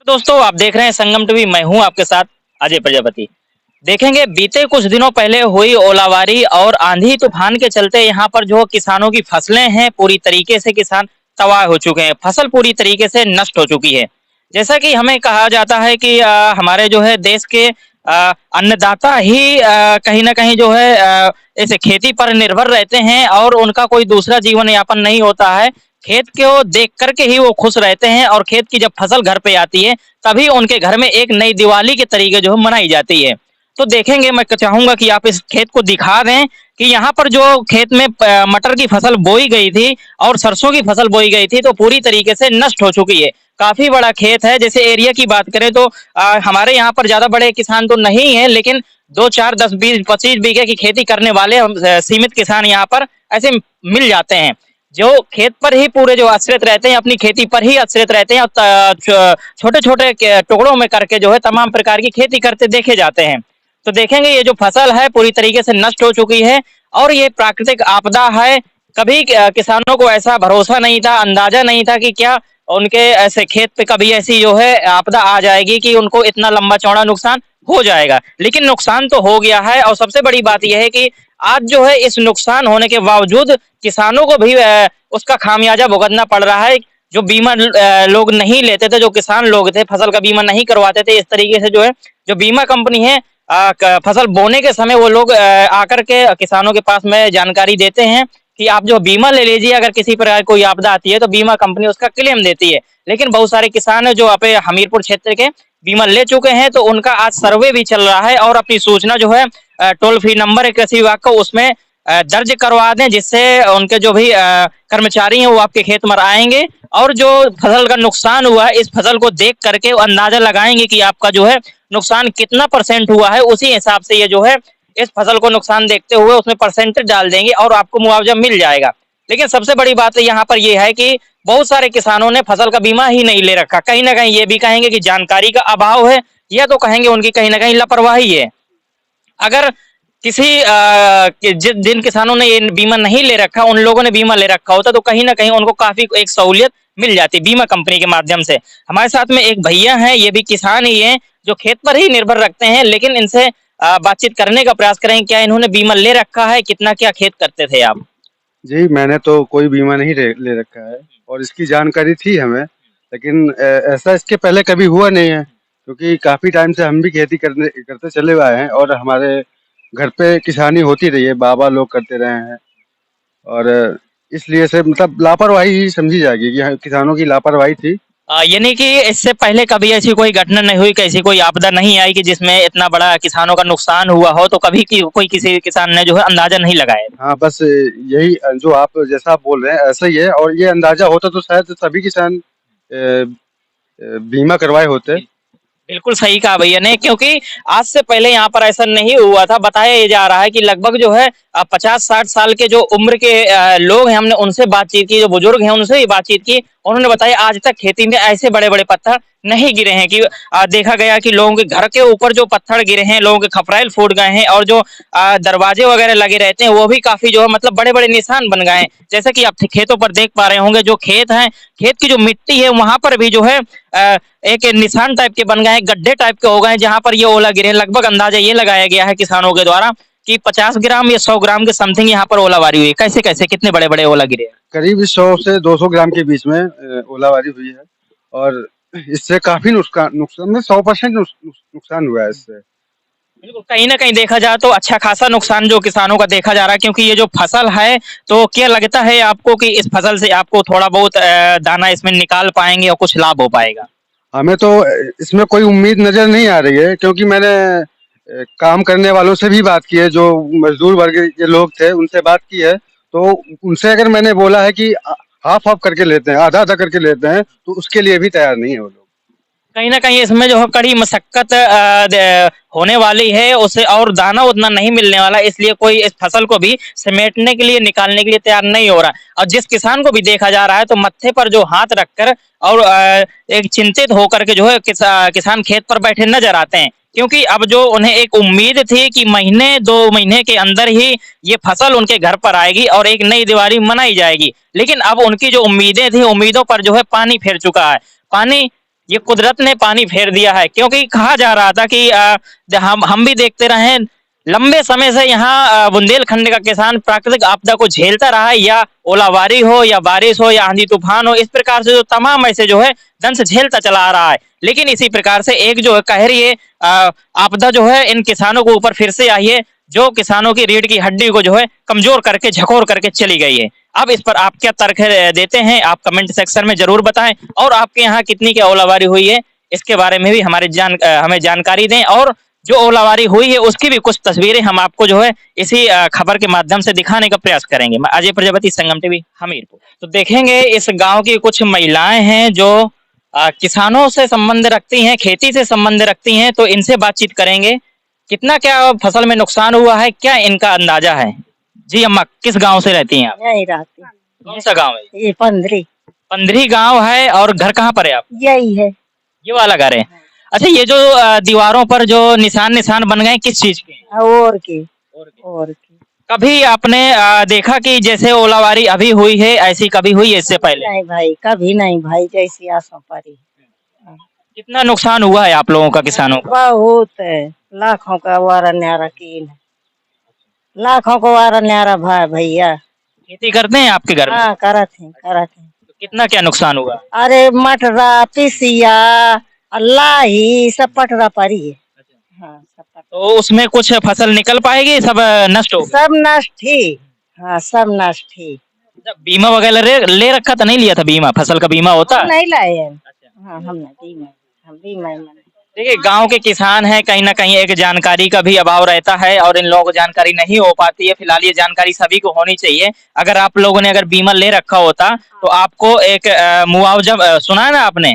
दोस्तों आप देख रहे हैं संगम टीवी। मैं हूं आपके साथ अजय प्रजापति। देखेंगे बीते कुछ दिनों पहले हुई ओलावृष्टि और आंधी तूफान के चलते यहाँ पर जो किसानों की फसलें हैं पूरी तरीके से किसान तबाह हो चुके हैं। फसल पूरी तरीके से नष्ट हो चुकी है। जैसा कि हमें कहा जाता है कि हमारे जो है देश के अन्नदाता ही कहीं ना कहीं जो है इस खेती पर निर्भर रहते हैं और उनका कोई दूसरा जीवन यापन नहीं होता है। खेत को देख करके ही वो खुश रहते हैं और खेत की जब फसल घर पे आती है तभी उनके घर में एक नई दिवाली के तरीके जो है मनाई जाती है। तो देखेंगे, मैं चाहूंगा कि आप इस खेत को दिखा दें कि यहाँ पर जो खेत में मटर की फसल बोई गई थी और सरसों की फसल बोई गई थी तो पूरी तरीके से नष्ट हो चुकी है। काफी बड़ा खेत है। जैसे एरिया की बात करें तो हमारे यहाँ पर ज्यादा बड़े किसान तो नहीं है, लेकिन 2, 4, 10, 20, 25 बीघे की खेती करने वाले सीमित किसान यहाँ पर ऐसे मिल जाते हैं जो खेत पर ही पूरे जो आश्रित रहते हैं, अपनी खेती पर ही आश्रित रहते हैं और छोटे छोटे टुकड़ों में करके जो है तमाम प्रकार की खेती करते देखे जाते हैं। तो देखेंगे ये जो फसल है पूरी तरीके से नष्ट हो चुकी है और ये प्राकृतिक आपदा है। कभी किसानों को ऐसा भरोसा नहीं था, अंदाजा नहीं था कि क्या उनके ऐसे खेत पे कभी ऐसी जो है आपदा आ जाएगी कि उनको इतना लंबा चौड़ा नुकसान हो जाएगा। लेकिन नुकसान तो हो गया है और सबसे बड़ी बात यह है कि आज जो है इस नुकसान होने के बावजूद किसानों को भी उसका खामियाजा भुगतना पड़ रहा है। जो बीमा लोग नहीं लेते थे, जो किसान लोग थे फसल का बीमा नहीं करवाते थे, इस तरीके से जो है जो बीमा कंपनी है फसल बोने के समय वो लोग आकर के किसानों के पास में जानकारी देते हैं कि आप जो बीमा ले लीजिए, अगर किसी प्रकार की कोई आपदा आती है तो बीमा कंपनी उसका क्लेम देती है। लेकिन बहुत सारे किसान है जो अपने हमीरपुर क्षेत्र के बीमा ले चुके हैं तो उनका आज सर्वे भी चल रहा है और अपनी सूचना जो है टोल फ्री नंबर है कृषि विभाग का उसमें दर्ज करवा दें, जिससे उनके जो भी कर्मचारी हैं वो आपके खेत में आएंगे और जो फसल का नुकसान हुआ है इस फसल को देख करके अंदाजा लगाएंगे कि आपका जो है नुकसान कितना परसेंट हुआ है। उसी हिसाब से ये जो है इस फसल को नुकसान देखते हुए उसमें परसेंटेज डाल देंगे और आपको मुआवजा मिल जाएगा। लेकिन सबसे बड़ी बात यहाँ पर यह है कि बहुत सारे किसानों ने फसल का बीमा ही नहीं ले रखा। कहीं ना कहीं ये भी कहेंगे कि जानकारी का अभाव है या तो कहेंगे उनकी कहीं ना कहीं लापरवाही है। अगर किसी जिन किसानों ने ये बीमा नहीं ले रखा, उन लोगों ने बीमा ले रखा होता तो कहीं ना कहीं उनको काफी एक सहूलियत मिल जाती बीमा कंपनी के माध्यम से। हमारे साथ में एक भैया हैं, ये भी किसान ही हैं जो खेत पर ही निर्भर रखते हैं, लेकिन इनसे बातचीत करने का प्रयास करें। क्या इन्होंने बीमा ले रखा है? कितना क्या खेत करते थे आप? जी, मैंने तो कोई बीमा नहीं ले रखा है और इसकी जानकारी थी हमें, लेकिन ऐसा इसके पहले कभी हुआ नहीं है, क्योंकि काफ़ी टाइम से हम भी खेती करते चले आए हैं और हमारे घर पे किसानी होती रही है, बाबा लोग करते रहे हैं और इसलिए से मतलब लापरवाही ही समझी जाएगी कि हाँ, किसानों की लापरवाही थी। यानी कि इससे पहले कभी ऐसी कोई घटना नहीं हुई, कैसी कोई आपदा नहीं आई कि जिसमें इतना बड़ा किसानों का नुकसान हुआ हो, तो कभी कोई किसी किसान ने जो है अंदाजा नहीं लगाया? हाँ, बस यही जो आप जैसा आप बोल रहे हैं ऐसा ही है और ये अंदाज़ा होता तो शायद सभी किसान बीमा करवाए होते। बिल्कुल सही कहा भैया ने, क्योंकि आज से पहले यहाँ पर ऐसा नहीं हुआ था। बताया ये जा रहा है कि लगभग जो है 50-60 साल के जो उम्र के लोग हैं, हमने उनसे बातचीत की, जो बुजुर्ग हैं उनसे भी बातचीत की, उन्होंने बताया आज तक खेती में ऐसे बड़े बड़े पत्थर नहीं गिरे हैं। कि देखा गया कि लोगों के घर के ऊपर जो पत्थर गिरे हैं, लोगों के खपराइल फूट गए हैं और जो दरवाजे वगैरह लगे रहते हैं वो भी काफी जो है मतलब बड़े बड़े निशान बन गए हैं। जैसा कि आप खेतों पर देख पा रहे होंगे, जो खेत है, खेत की जो मिट्टी है वहां पर भी जो है एक निशान टाइप के बन गए हैं, गड्ढे टाइप के हो गए हैं जहां पर ये ओला गिरे। लगभग अंदाजा ये लगाया गया है किसानों के द्वारा कि 50 ग्राम या 100 ग्राम के समथिंग यहाँ पर ओलावारी हुई है। कैसे कैसे कितने बड़े बड़े ओला गिरे हैं? करीब 100 से 200 ग्राम के बीच में ओलावारी हुई है और इससे काफ़ी नुकसान नुकसान में 100% नुकसान हुआ है इससे। बिल्कुल, कहीं ना कहीं देखा जाए तो अच्छा खासा नुकसान जो किसानों का देखा जा रहा है, क्योंकि ये जो फसल है, तो क्या लगता है आपको कि इस फसल से आपको थोड़ा बहुत दाना इसमें निकाल पाएंगे और कुछ लाभ हो पाएगा? हमें तो इसमें कोई उम्मीद नज़र नहीं आ रही है, क्योंकि मैंने काम करने वालों से भी बात की है, जो मजदूर वर्ग के लोग थे उनसे बात की है, तो उनसे अगर मैंने बोला है कि हाफ हाफ करके लेते हैं, आधा आधा करके लेते हैं, तो उसके लिए भी तैयार नहीं है वो लोग। कहीं न कहीं इसमें जो है कड़ी मशक्कत होने वाली है उसे, और दाना उतना नहीं मिलने वाला, इसलिए कोई इस फसल को भी समेटने के लिए, निकालने के लिए तैयार नहीं हो रहा। और जिस किसान को भी देखा जा रहा है तो मत्थे पर जो हाथ रखकर और एक चिंतित होकर के जो है किसान खेत पर बैठे नजर आते हैं, क्योंकि अब जो उन्हें एक उम्मीद थी कि महीने 2 महीने के अंदर ही ये फसल उनके घर पर आएगी और एक नई दिवाली मनाई जाएगी। लेकिन अब उनकी जो उम्मीदें थी, उम्मीदों पर जो है पानी फिर चुका है। पानी ये कुदरत ने पानी फेर दिया है, क्योंकि कहा जा रहा था कि हम भी देखते रहे लंबे समय से यहाँ बुंदेलखंड का किसान प्राकृतिक आपदा को झेलता रहा है, या ओलावारी हो या बारिश हो या आंधी तूफान हो, इस प्रकार से जो तमाम ऐसे जो है दंश झेलता चला आ रहा है। लेकिन इसी प्रकार से एक जो है कहरी ये आपदा जो है इन किसानों को ऊपर फिर से आई है, जो किसानों की रीढ़ की हड्डी को जो है कमजोर करके झकोर करके चली गई है। अब इस पर आप क्या तर्क देते हैं, आप कमेंट सेक्शन में जरूर बताएं, और आपके यहाँ कितनी क्या ओलावारी हुई है इसके बारे में भी हमें जानकारी दें, और जो ओलावारी हुई है उसकी भी कुछ तस्वीरें हम आपको जो है इसी खबर के माध्यम से दिखाने का प्रयास करेंगे। मैं अजय प्रजापति, संगम टीवी, हमीरपुर। तो देखेंगे इस गांव की कुछ महिलाएं हैं जो किसानों से संबंध रखती हैं, खेती से संबंध रखती हैं, तो इनसे बातचीत करेंगे। कितना क्या फसल में नुकसान हुआ है, क्या इनका अंदाजा है? जी अम्मा, किस गांव से रहती हैं आप? यही रहती। कौन सा गांव है? ये पंधरी। पंधरी गांव है, और घर कहाँ पर है आप? यही है। ये वाला घर है। अच्छा, ये जो दीवारों पर जो निशान बन गए, किस चीज के? और की। कभी आपने देखा कि जैसे ओलावारी अभी हुई है ऐसी कभी हुई है इससे पहले? नहीं भाई, कभी नहीं भाई, जैसी आसों परी। कितना नुकसान हुआ है आप लोगों का, किसानों का? बहुत है, लाखों का वारा न्यारा कीन है, लाखों को वारा न्यारा भाई भैया। खेती करते हैं आपके घर में? हाँ, करत है। तो कितना क्या नुकसान हुआ? अरे मटरा पिसिया अल्लाह ही सब पटरा परी है। हाँ, सब पटरा। तो उसमें कुछ फसल निकल पाएगी, सब नष्ट हो गई? सब नष्ट ही। हाँ, सब नष्ट ही। जब बीमा वगैरह ले रखा था, नहीं लिया था बीमा? फसल का बीमा होता है? नहीं लाए हैं। हाँ, हम बीमा देखिए, गांव के किसान हैं, कहीं ना कहीं एक जानकारी का भी अभाव रहता है, और इन लोगों को जानकारी नहीं हो पाती है। फिलहाल ये जानकारी सभी को होनी चाहिए। अगर आप लोगों ने अगर बीमा ले रखा होता तो आपको एक मुआवजा, सुना है ना आपने,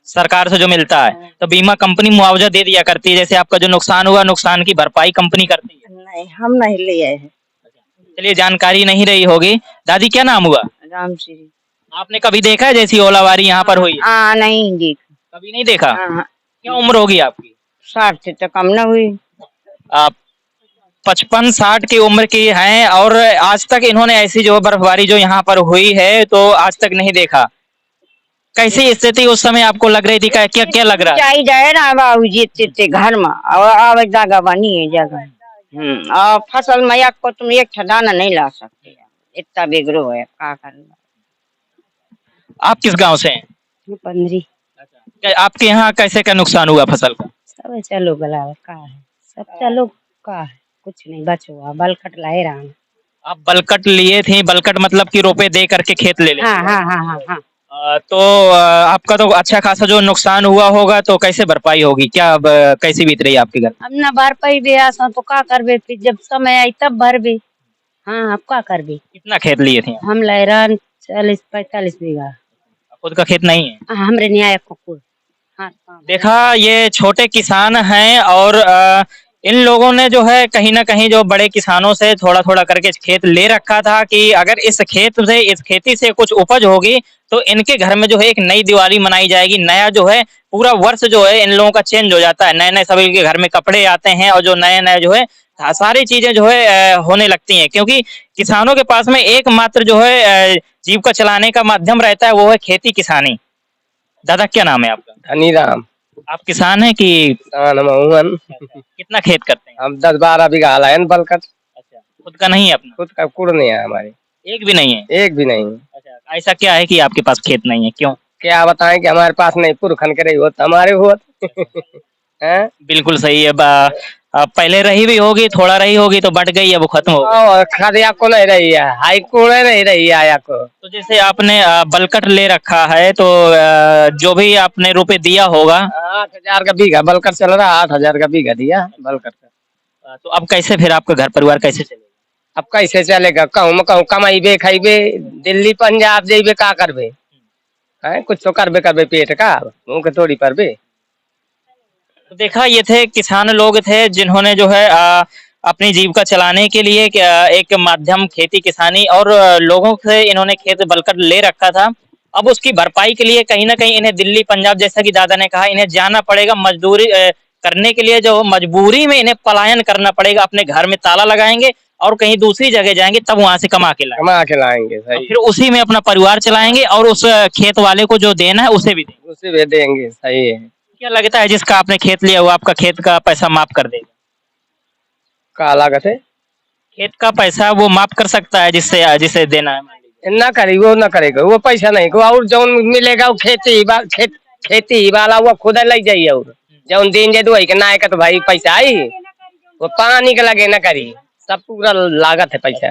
सरकार से जो मिलता है, तो बीमा कंपनी मुआवजा दे दिया करती है। जैसे आपका जो नुकसान हुआ, नुकसान की भरपाई कंपनी करती है। नहीं, हम नहीं लिए हैं। चलिए, जानकारी नहीं रही होगी। दादी, क्या नाम हुआ? राम श्री। आपने कभी देखा है जैसी ओलावारी यहाँ पर हुई? हाँ, नहीं देखा। कभी नहीं देखा? हाँ, क्या उम्र होगी आपकी? 60 से तो कम न हुई। आप 55-60 की उम्र की हैं, और आज तक इन्होंने ऐसी जो बर्फबारी जो यहाँ पर हुई है तो आज तक नहीं देखा। कैसी स्थिति उस समय आपको लग रही थी, क्या क्या लग रहा? चाहिए जाए ना बाबू जी ते घर में, और अब जगह बनी है जगह। और फसल में एक को तुम एक ठदाना नहीं ला सकते, इतना बिगड़ो है, क्या करना। आप किस गांव से हैं? पंधरी। आपके यहाँ कैसे का नुकसान हुआ फसल का? सब चलो गला का है, सब चलो का है, कुछ नहीं बचुआ, बलकट लाए रहा। आप बलकट लिए थे? बलकट मतलब कि रोपे दे करके खेत ले लेते? हाँ हाँ हाँ हाँ हाँ। तो आपका तो अच्छा खासा जो नुकसान हुआ होगा, तो कैसे भरपाई होगी, क्या कैसी बीत रही है आपके घर? अब न भरपाई भी आसा तो क्या करबे, फिर जब समय आई तब भरबे। हाँ, अब क्या करबे। कितना खेत लिए थे? हम लहरान 40-45 बीघा। खुद का खेत नहीं है? हमरे न्याय कुकुर। हाँ, देखा, ये छोटे किसान हैं, और इन लोगों ने जो है कहीं ना कहीं जो बड़े किसानों से थोड़ा थोड़ा करके खेत ले रखा था कि अगर इस खेती से कुछ उपज होगी तो इनके घर में जो है एक नई दिवाली मनाई जाएगी। नया जो है पूरा वर्ष जो है इन लोगों का चेंज हो जाता है, नए नए सभी के घर में कपड़े आते हैं, और जो नए नए जो है सारी चीजें जो है होने लगती हैं, क्योंकि किसानों के पास में एकमात्र जो है जीविका चलाने का माध्यम रहता है, वो है खेती किसानी। दादा, क्या नाम है आपका? धनीराम। आप किसान हैं कि? कितना खेत करते हैं? हम 10-12 बीघा हला है बलकट। अच्छा, खुद का नहीं है अपना? खुद का कुड़ नहीं है हमारे, एक भी नहीं है? एक भी नहीं। अच्छा, ऐसा क्या है कि आपके पास खेत नहीं है, क्यों? क्या बताएं कि हमारे पास नहीं, पुरखन के रही हो हमारे हो। बिल्कुल सही है। पहले रही भी होगी, थोड़ा रही होगी तो बढ़ गई, अब वो खत्म हो गई। खदिया को नहीं रही है, हाई कूड़े नहीं रही है आया को। तो जैसे आपने बलकट ले रखा है, तो जो भी आपने रुपए दिया होगा? 8,000 का बीघा बलकट चल रहा, 8,000 का बीघा दिया बलकट का। तो अब कैसे फिर आपका घर परिवार कैसे चलेगा? अब कैसे चलेगा, कहूँ कहूँ कमाइबे खाइबे, दिल्ली पंजाब जेबे, का करबे? कुछ तो करबे पेट का, मुँह के थोड़ी पर बे। तो देखा, ये थे किसान लोग थे जिन्होंने जो है अपनी जीविका चलाने के लिए एक माध्यम खेती किसानी, और लोगों से इन्होंने खेत बलकट ले रखा था। अब उसकी भरपाई के लिए कहीं ना कहीं इन्हें दिल्ली पंजाब, जैसा कि दादा ने कहा, इन्हें जाना पड़ेगा मजदूरी करने के लिए, जो मजबूरी में इन्हें पलायन करना पड़ेगा। अपने घर में ताला लगाएंगे और कहीं दूसरी जगह जाएंगे तब वहां से कमा के लाएंगे, कमा के लाएंगे, और सही। फिर उसी में अपना परिवार चलाएंगे और उस खेत वाले को जो देना है उसे भी देंगे। उसे भी देंगे, सही है। क्या लगता है जिसका आपने खेत लिया वो आपका खेत का पैसा माफ कर देगा? का लागत है? खेत का पैसा वो माफ कर सकता है जिससे जिसे देना है, मान लीजिए। ना करी, वो ना करेगा, वो पैसा नहीं को, और जौन मिलेगा वो खेती वाला वो खुद ले जाइए, और जौन दिन जे दुआई के ना आएगा तो भाई पैसा आई, वो पानी के लगे ना करी, सब पूरा लागत है पैसा।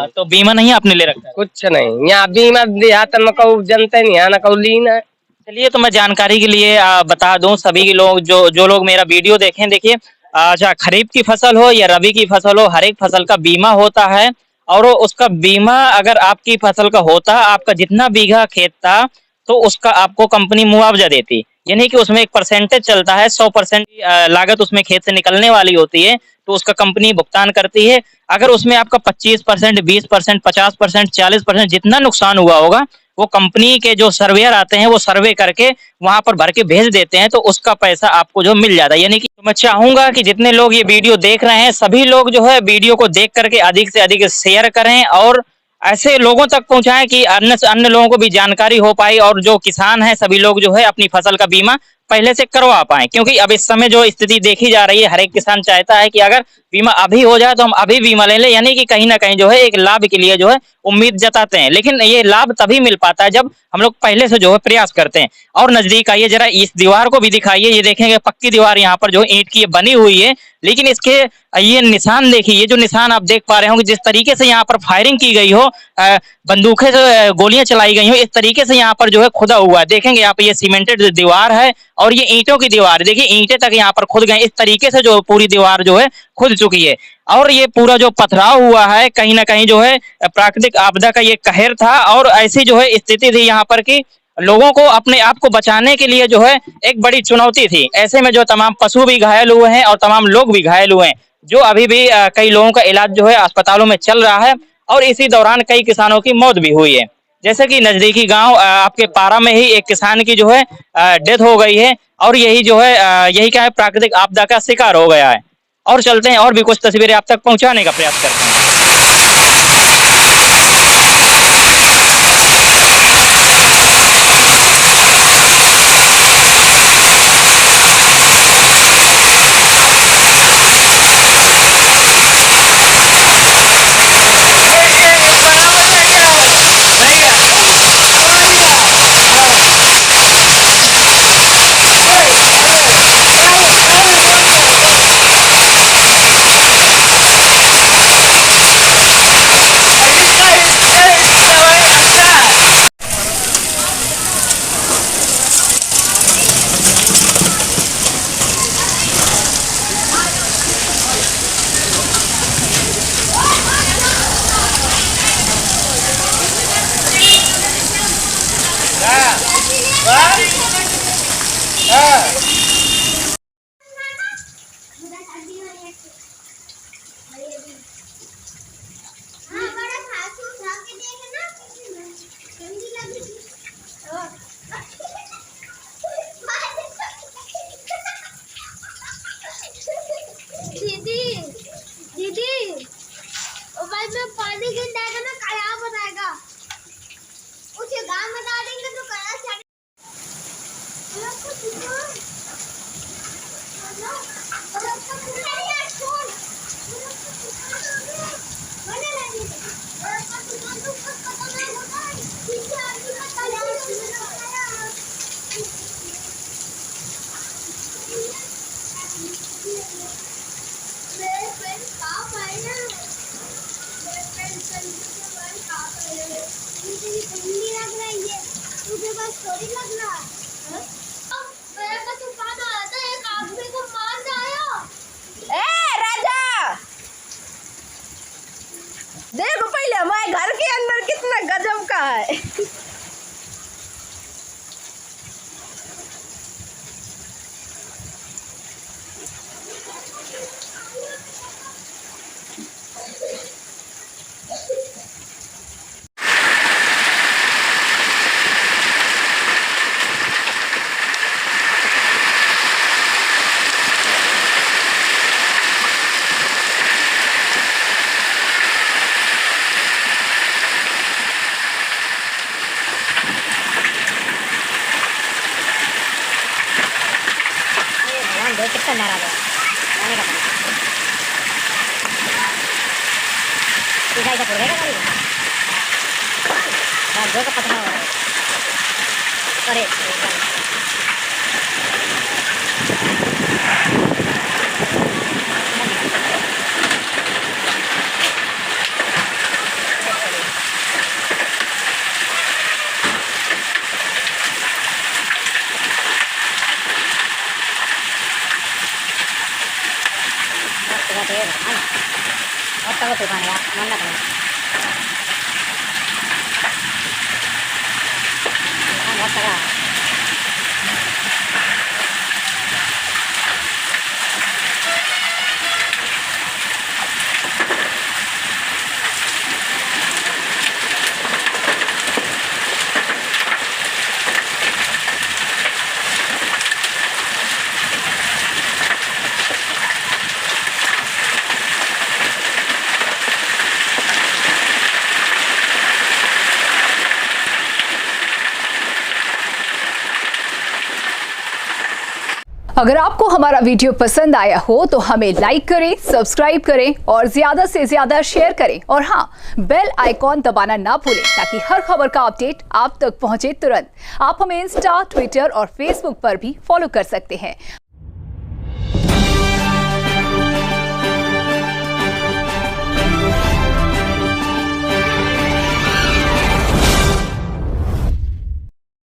तो बीमा नहीं आपने ले रखा है? कुछ नहीं, यहाँ बीमा देहात में कहू जनते नहीं है ना, कहू लीन है। चलिए, तो मैं जानकारी के लिए बता दूं सभी के लोग जो लोग मेरा वीडियो देखें, देखिए, चाहे खरीफ की फसल हो या रबी की फसल हो, हर एक फसल का बीमा होता है। और उसका बीमा अगर आपकी फसल का होता, आपका जितना बीघा खेत था तो उसका आपको कंपनी मुआवजा देती, यानी कि उसमें एक परसेंटेज चलता है, 100% लागत उसमें खेत से निकलने वाली होती है, तो उसका कंपनी भुगतान करती है। अगर उसमें आपका 25%, 20%, 50%, 40% जितना नुकसान हुआ होगा, वो कंपनी के जो सर्वेयर आते हैं वो सर्वे करके वहां पर भर के भेज देते हैं, तो उसका पैसा आपको जो मिल जाता है। यानी कि मैं चाहूंगा कि जितने लोग ये वीडियो देख रहे हैं सभी लोग जो है वीडियो को देख करके अधिक से अधिक शेयर करें और ऐसे लोगों तक पहुंचाएं कि अन्य अन्य लोगों को भी जानकारी हो पाए, और जो किसान है सभी लोग जो है अपनी फसल का बीमा पहले से करवा पाए। क्योंकि अब इस समय जो स्थिति देखी जा रही है, हर एक किसान चाहता है कि अगर बीमा अभी हो जाए तो हम अभी बीमा ले लें, यानी कि कहीं ना कहीं जो है एक लाभ के लिए जो है उम्मीद जताते हैं। लेकिन ये लाभ तभी मिल पाता है जब हम लोग पहले से जो है प्रयास करते हैं। और नजदीक आइए, जरा इस दीवार को भी दिखाइए, ये देखेंगे पक्की दीवार यहाँ पर जो ईंट की बनी हुई है, लेकिन इसके ये निशान देखिए, ये जो निशान आप देख पा रहे होंगे, जिस तरीके से यहाँ पर फायरिंग की गई हो, बंदूकें से गोलियां चलाई गई हो, इस तरीके से यहाँ पर जो है खुदा हुआ है। देखेंगे यहाँ पे ये सीमेंटेड दीवार है और ये ईंटों की दीवार है, देखिए ईंटें तक यहाँ पर खुद गए, इस तरीके से जो पूरी दीवार जो है खुद चुकी है। और ये पूरा जो पथराव हुआ है कहीं ना कहीं जो है प्राकृतिक आपदा का ये कहर था, और ऐसी जो है स्थिति थी यहाँ पर कि लोगों को अपने आप को बचाने के लिए जो है एक बड़ी चुनौती थी। ऐसे में जो तमाम पशु भी घायल हुए हैं और तमाम लोग भी घायल हुए हैं, जो अभी भी कई लोगों का इलाज जो है अस्पतालों में चल रहा है, और इसी दौरान कई किसानों की मौत भी हुई है। जैसे कि नजदीकी गांव आपके पारा में ही एक किसान की जो है डेथ हो गई है, और यही जो है यही क्या है प्राकृतिक आपदा का शिकार हो गया है। और चलते हैं और भी कुछ तस्वीरें आप तक पहुंचाने का प्रयास करते हैं। दीदी दीदी ओ भाई में पानी गिर जाएगा ना, क्या बनाएगा? उसे गांव में डालेंगे तो कया चाहिए। स्टोरी लग रहा है। मेरे पास तूफान आया था, एक आदमी को मार डाला। ए राजा, देखो पहले हमारे घर के अंदर कितना गजब का है। दो कितना नाराज है आने का सीधा इधर पड़ेगा गाड़ी यार दो का पता हो रहा है अरे और तूफान है मानना पड़ेगा बहुत तगड़ा है अगर आपको हमारा वीडियो पसंद आया हो तो हमें लाइक करें, सब्सक्राइब करें और ज्यादा से ज्यादा शेयर करें और हाँ, बेल आइकॉन दबाना ना भूलें ताकि हर खबर का अपडेट आप तक पहुंचे तुरंत। आप हमें इंस्टा, ट्विटर और फेसबुक पर भी फॉलो कर सकते हैं।